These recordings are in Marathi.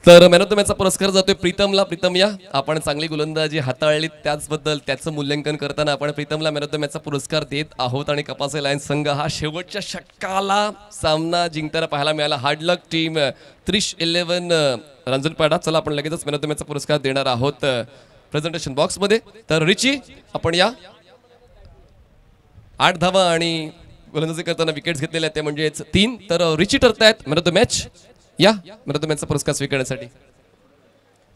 तर मॅन ऑफ द मॅचचा पुरस्कार जातोय प्रीतमला. प्रीतम या, आपण चांगली गोलंदाजी हाताळली, त्याचबद्दल त्याचं मूल्यांकन करताना आपण प्रीतमला मॅन ऑफ द मॅचचा पुरस्कार देत आहोत. आणि कपासे लायन्स संघ हा शेवटच्या षटकाला सामना जिंकताना पाहायला मिळाला. हार्ड लक टीम. 30-11 रंजनपाडा. चला आपण लगेचच मॅन ऑफ द मॅचचा पुरस्कार देणार आहोत प्रेझेंटेशन बॉक्स मध्ये. तर रिची आपण या. 8 धावा आणि गोलंदाजी करताना विकेट्स घेतलेल्या त्या म्हणजेच 3. तर रिची ठरतायत मॅन ऑफ द मॅच. या मॅन ऑफ द मॅचचा पुरस्कार स्वीकारण्यासाठी.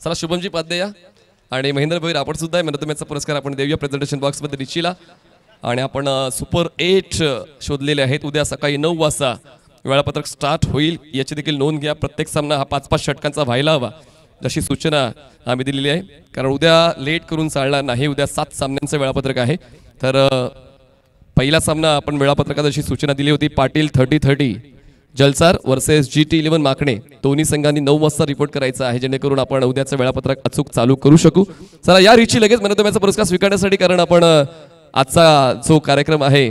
चला शुभमजी पाध्ये या. आणि महेंद्र भोईर आपण सुद्धा मॅन ऑफ द मॅचचा पुरस्कार आपण देऊया प्रेझेंटेशन बॉक्स मध्ये रिचीला. आणि आपण सुपर 8 शोधलेले आहेत. उद्या सकाळी 9 वाजता वेळापत्रक स्टार्ट होईल, याची देखील नोंद घ्या. प्रत्येक सामना हा 5-5 षटकांचा व्हायला हवा जशी सूचना आम्ही दिलेली आहे, कारण उद्या लेट करून चालणार नाही. उद्या 7 सामन्यांचं वेळापत्रक आहे. तर पहिला सामना आपण वेळापत्रकात अशी सूचना दिली होती, पाटील 30-30 जलसार वर्सेस GT11 माकणे. दोन्ही संघांनी 9 वाजता रिपोर्ट करायचा आहे, जेणेकरून आपण उद्याचं वेळापत्रक अचूक चालू करू शकू. चला या रिची लगेच मॅन ऑफ द मॅचचा पुरस्कार स्वीकारण्यासाठी, कारण आपण आजचा जो कार्यक्रम आहे,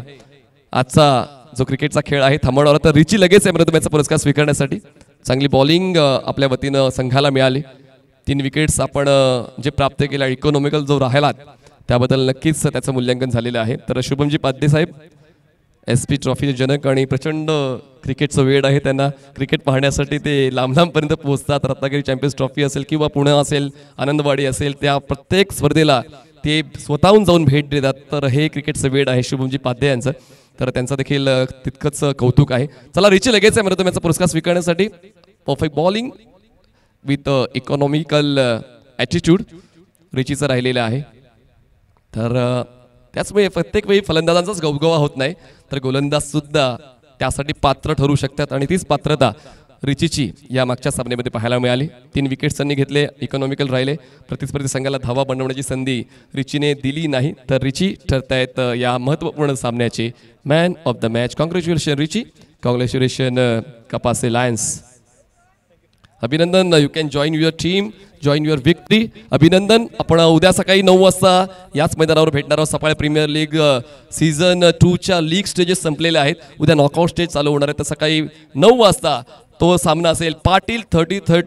आजचा जो क्रिकेटचा खेळ आहे थांबवणार. तर रिची लगेच मॅन ऑफ द मॅचचा पुरस्कार स्वीकारण्यासाठी. चांगली बॉलिंग आपल्या वतीनं संघाला मिळाली. 3 विकेट्स आपण जे प्राप्त केल्या, इकॉनॉमिकल जो राहिला त्याबद्दल नक्कीच त्याचं मूल्यांकन झालेलं आहे. तर शुभमजी पाध्ये साहेब SP ट्रॉफीचे जनक आणि प्रचंड क्रिकेटचं वेळ आहे त्यांना. क्रिकेट पाहण्यासाठी ते लांब लांबपर्यंत पोहोचतात. रत्नागिरी चॅम्पियन्स ट्रॉफी असेल किंवा पुणे असेल, आनंदवाडी असेल, त्या प्रत्येक स्पर्धेला ते स्वतःहून जाऊन भेट देतात. तर हे क्रिकेटचं वेळ आहे शुभमजी पाध्ये यांचं. तर त्यांचं देखील तितकंच कौतुक आहे. चला रिची लगेच आहे मॅन ऑफ द मॅचचा पुरस्कार स्वीकारण्यासाठी. Perfect bowling with economical attitude रिचीचं राहिलेलं आहे. तर त्याचमुळे प्रत्येक वेळी फलंदाजांचाच गवगवा होत नाही, तर गोलंदाज सुद्धा त्यासाठी पात्र ठरू शकतात. आणि तीच पात्रता रिचीची या मागच्या सामन्यामध्ये पाहायला मिळाली. 3 विकेट्स त्यांनी घेतले, इकॉनॉमिकल राहिले. प्रतिस्पर्धी संघाला धावा बनवण्याची संधी रिचीने दिली नाही. तर रिची ठरतायत या महत्त्वपूर्ण सामन्याचे man of the match. Congratulation रिची, कॉंग्रॅच्युलेशन कपासे लायन्स. अभिनंदन. You can join your team, join your victory. अभिनंदन. आपण उद्या सकाळी 9 वाजता याच मैदानावर भेटणार आहोत. सफाळे प्रीमियर लीग सीझन 2च्या लीग स्टेजेस संपलेले आहेत. उद्या नॉकआउट स्टेज चालू होणार आहे. तर सकाळी 9 वाजता तो सामना असेल. पाटील 30-30